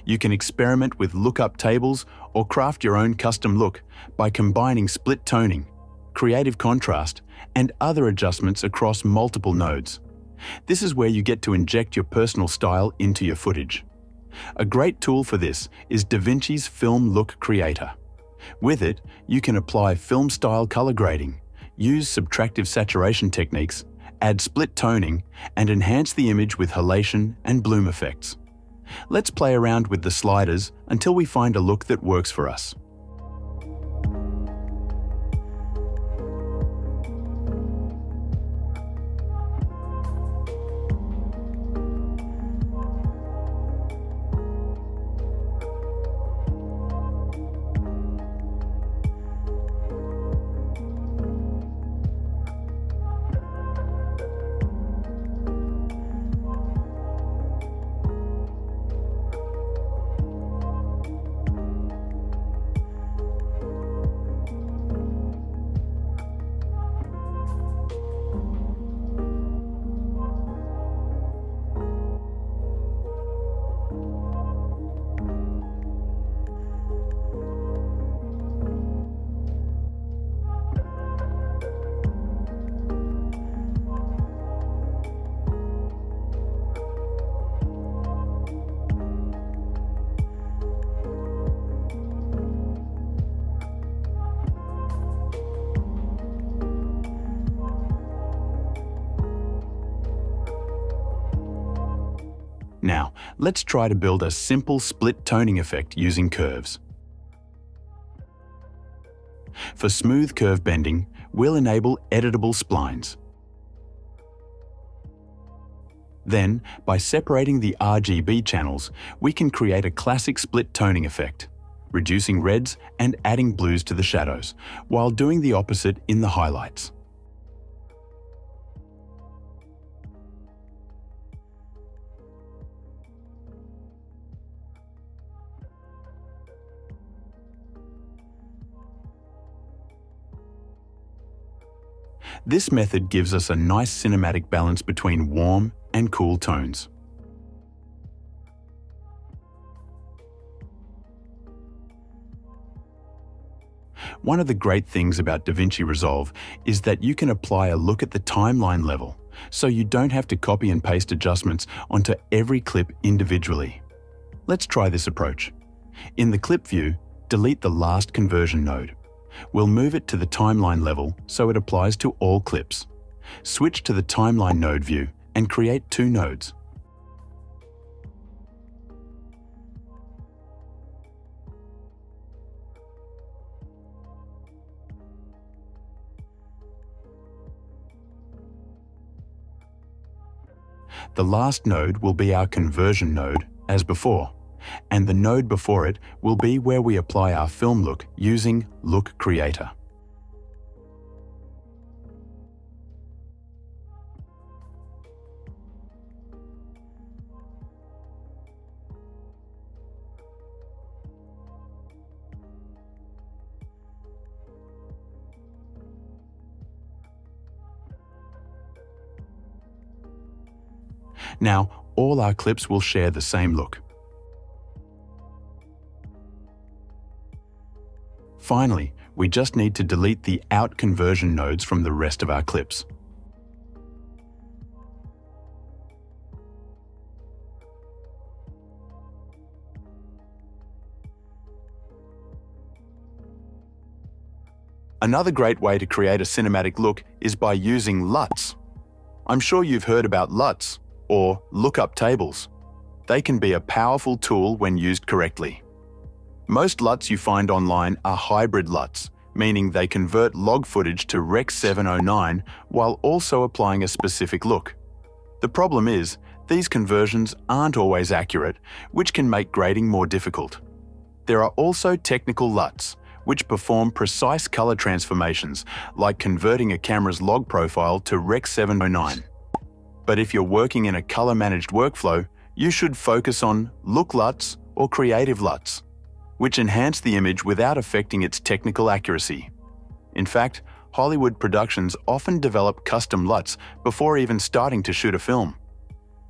You can experiment with lookup tables or craft your own custom look by combining split toning, creative contrast, and other adjustments across multiple nodes. This is where you get to inject your personal style into your footage. A great tool for this is DaVinci's Film Look Creator. With it, you can apply film-style color grading, use subtractive saturation techniques, add split toning, and enhance the image with halation and bloom effects. Let's play around with the sliders until we find a look that works for us. Now, let's try to build a simple split toning effect using curves. For smooth curve bending, we'll enable editable splines. Then, by separating the RGB channels, we can create a classic split toning effect, reducing reds and adding blues to the shadows, while doing the opposite in the highlights. This method gives us a nice cinematic balance between warm and cool tones. One of the great things about DaVinci Resolve is that you can apply a look at the timeline level, so you don't have to copy and paste adjustments onto every clip individually. Let's try this approach. In the clip view, delete the last conversion node. We'll move it to the timeline level so it applies to all clips. Switch to the timeline node view and create two nodes. The last node will be our conversion node, as before, and the node before it will be where we apply our film look using Look Creator. Now, all our clips will share the same look. Finally, we just need to delete the out conversion nodes from the rest of our clips. Another great way to create a cinematic look is by using LUTs. I'm sure you've heard about LUTs, or lookup tables. They can be a powerful tool when used correctly. Most LUTs you find online are hybrid LUTs, meaning they convert log footage to Rec. 709 while also applying a specific look. The problem is, these conversions aren't always accurate, which can make grading more difficult. There are also technical LUTs, which perform precise color transformations, like converting a camera's log profile to Rec. 709. But if you're working in a color-managed workflow, you should focus on look LUTs or creative LUTs, which enhance the image without affecting its technical accuracy. In fact, Hollywood productions often develop custom LUTs before even starting to shoot a film.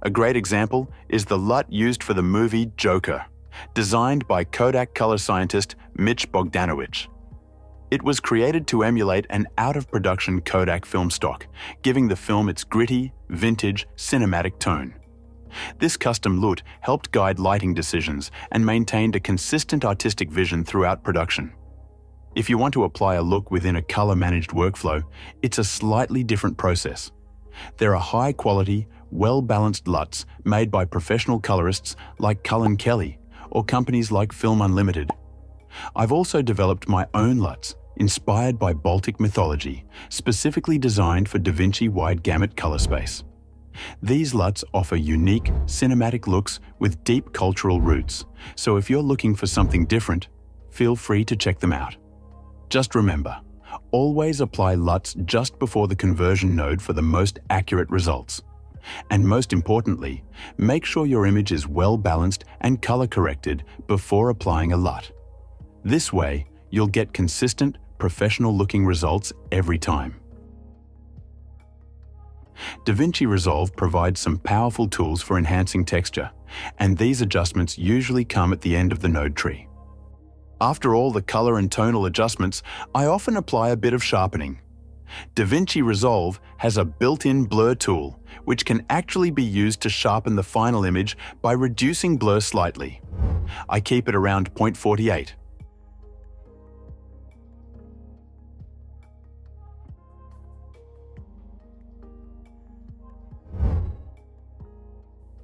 A great example is the LUT used for the movie Joker, designed by Kodak color scientist Mitch Bogdanowicz. It was created to emulate an out-of-production Kodak film stock, giving the film its gritty, vintage, cinematic tone. This custom LUT helped guide lighting decisions and maintained a consistent artistic vision throughout production. If you want to apply a look within a color-managed workflow, it's a slightly different process. There are high-quality, well-balanced LUTs made by professional colorists like Cullen Kelly or companies like Film Unlimited. I've also developed my own LUTs, inspired by Baltic mythology, specifically designed for DaVinci wide gamut color space. These LUTs offer unique, cinematic looks with deep cultural roots, so if you're looking for something different, feel free to check them out. Just remember, always apply LUTs just before the conversion node for the most accurate results. And most importantly, make sure your image is well balanced and color corrected before applying a LUT. This way, you'll get consistent, professional-looking results every time. DaVinci Resolve provides some powerful tools for enhancing texture, and these adjustments usually come at the end of the node tree. After all the color and tonal adjustments, I often apply a bit of sharpening. DaVinci Resolve has a built-in blur tool, which can actually be used to sharpen the final image by reducing blur slightly. I keep it around 0.48.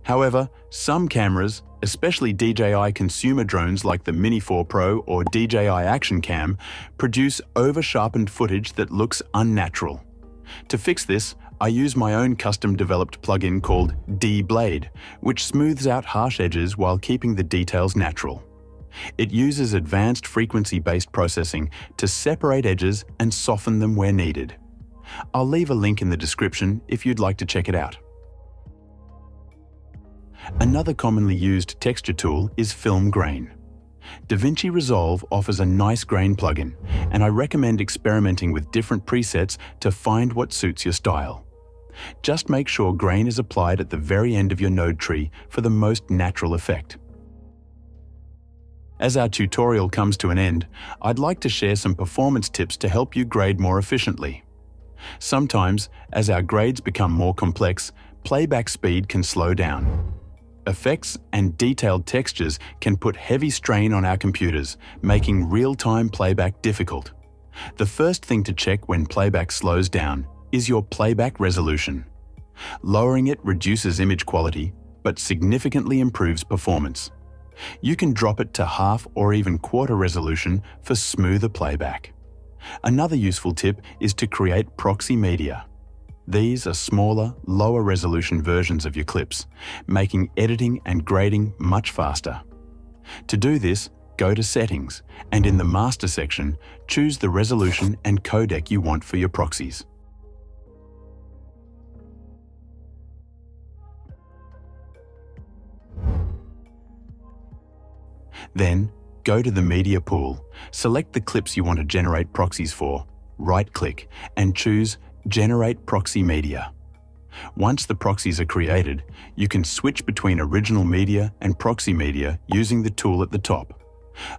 However, some cameras, especially DJI consumer drones like the Mini 4 Pro or DJI Action Cam, produce over-sharpened footage that looks unnatural. To fix this, I use my own custom-developed plugin called D-Blade, which smooths out harsh edges while keeping the details natural. It uses advanced frequency-based processing to separate edges and soften them where needed. I'll leave a link in the description if you'd like to check it out. Another commonly used texture tool is Film Grain. DaVinci Resolve offers a nice grain plugin, and I recommend experimenting with different presets to find what suits your style. Just make sure grain is applied at the very end of your node tree for the most natural effect. As our tutorial comes to an end, I'd like to share some performance tips to help you grade more efficiently. Sometimes, as our grades become more complex, playback speed can slow down. Effects and detailed textures can put heavy strain on our computers, making real-time playback difficult. The first thing to check when playback slows down is your playback resolution. Lowering it reduces image quality, but significantly improves performance. You can drop it to half or even quarter resolution for smoother playback. Another useful tip is to create proxy media. These are smaller, lower-resolution versions of your clips, making editing and grading much faster. To do this, go to Settings, and in the Master section, choose the resolution and codec you want for your proxies. Then, go to the Media pool, select the clips you want to generate proxies for, right-click, and choose Generate Proxy Media. Once the proxies are created, you can switch between original media and proxy media using the tool at the top.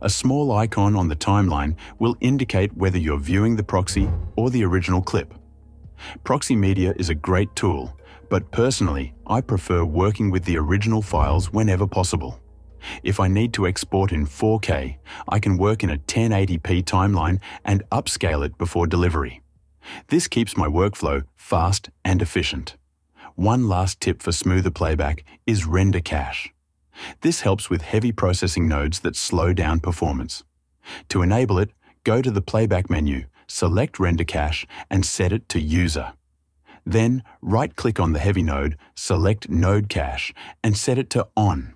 A small icon on the timeline will indicate whether you're viewing the proxy or the original clip. Proxy media is a great tool, but personally, I prefer working with the original files whenever possible. If I need to export in 4K, I can work in a 1080p timeline and upscale it before delivery. This keeps my workflow fast and efficient. One last tip for smoother playback is render cache. This helps with heavy processing nodes that slow down performance. To enable it, go to the Playback menu, select Render Cache, and set it to User. Then, right-click on the heavy node, select Node Cache, and set it to On.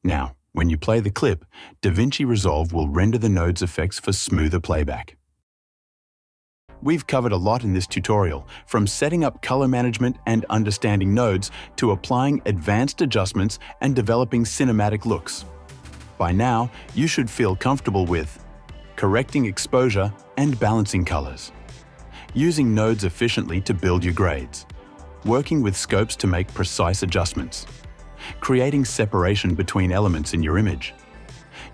Now, when you play the clip, DaVinci Resolve will render the node's effects for smoother playback. We've covered a lot in this tutorial, from setting up color management and understanding nodes to applying advanced adjustments and developing cinematic looks. By now, you should feel comfortable with correcting exposure and balancing colors, using nodes efficiently to build your grades, working with scopes to make precise adjustments, creating separation between elements in your image,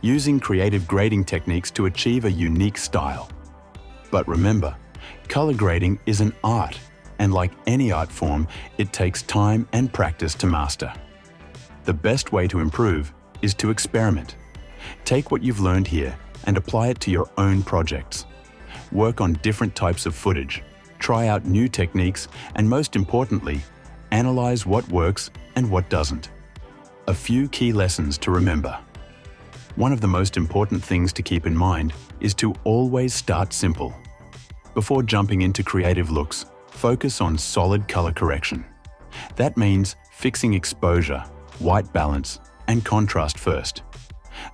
using creative grading techniques to achieve a unique style. But remember, color grading is an art, and like any art form, it takes time and practice to master. The best way to improve is to experiment. Take what you've learned here and apply it to your own projects. Work on different types of footage, try out new techniques, and most importantly, analyze what works and what doesn't. A few key lessons to remember. One of the most important things to keep in mind is to always start simple. Before jumping into creative looks, focus on solid color correction. That means fixing exposure, white balance, and contrast first.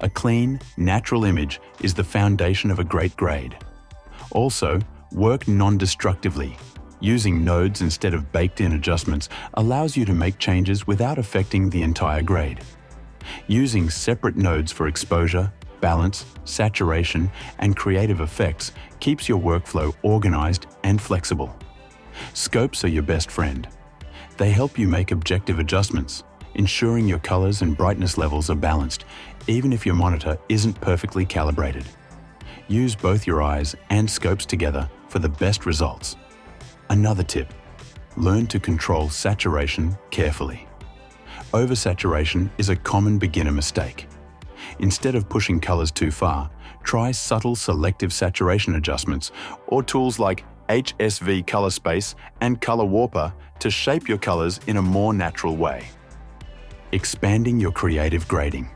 A clean, natural image is the foundation of a great grade. Also, work non-destructively. Using nodes instead of baked-in adjustments allows you to make changes without affecting the entire grade. Using separate nodes for exposure, balance, saturation, and creative effects keeps your workflow organized and flexible. Scopes are your best friend. They help you make objective adjustments, ensuring your colors and brightness levels are balanced, even if your monitor isn't perfectly calibrated. Use both your eyes and scopes together for the best results. Another tip: learn to control saturation carefully. Oversaturation is a common beginner mistake. Instead of pushing colors too far, try subtle selective saturation adjustments or tools like HSV Color Space and Color Warper to shape your colors in a more natural way. Expanding your creative grading.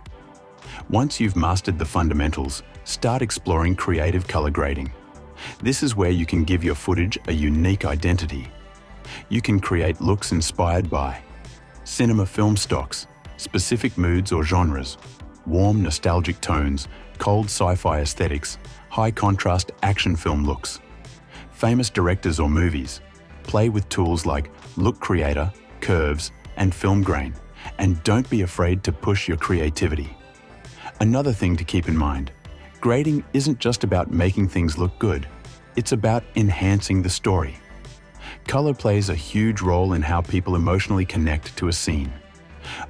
Once you've mastered the fundamentals, start exploring creative color grading. This is where you can give your footage a unique identity. You can create looks inspired by cinema film stocks, specific moods or genres, warm nostalgic tones, cold sci-fi aesthetics, high contrast action film looks. Famous directors or movies. Play with tools like Look Creator, Curves, and Film Grain, and don't be afraid to push your creativity. Another thing to keep in mind, grading isn't just about making things look good, it's about enhancing the story. Color plays a huge role in how people emotionally connect to a scene.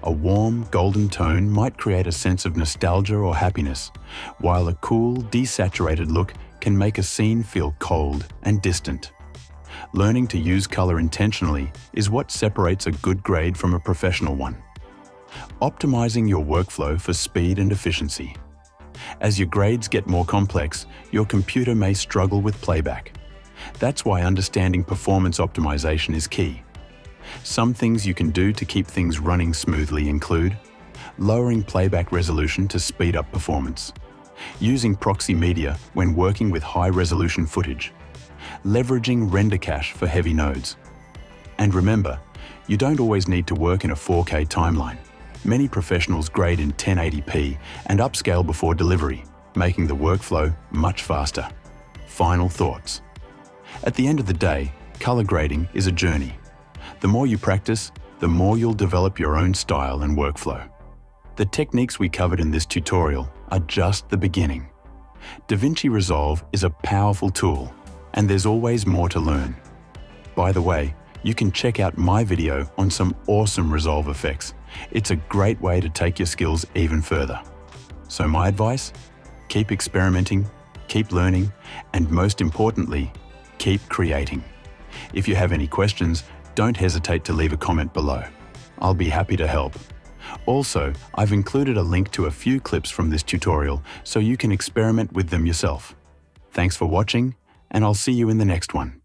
A warm, golden tone might create a sense of nostalgia or happiness, while a cool, desaturated look can make a scene feel cold and distant. Learning to use color intentionally is what separates a good grade from a professional one. Optimizing your workflow for speed and efficiency. As your grades get more complex, your computer may struggle with playback. That's why understanding performance optimization is key. Some things you can do to keep things running smoothly include lowering playback resolution to speed up performance, using proxy media when working with high-resolution footage, leveraging render cache for heavy nodes. And remember, you don't always need to work in a 4K timeline. Many professionals grade in 1080p and upscale before delivery, making the workflow much faster. Final thoughts. At the end of the day, color grading is a journey. The more you practice, the more you'll develop your own style and workflow. The techniques we covered in this tutorial are just the beginning. DaVinci Resolve is a powerful tool, and there's always more to learn. By the way, you can check out my video on some awesome Resolve effects. It's a great way to take your skills even further. So my advice? Keep experimenting, keep learning, and most importantly, keep creating. If you have any questions, don't hesitate to leave a comment below. I'll be happy to help. Also, I've included a link to a few clips from this tutorial so you can experiment with them yourself. Thanks for watching, and I'll see you in the next one.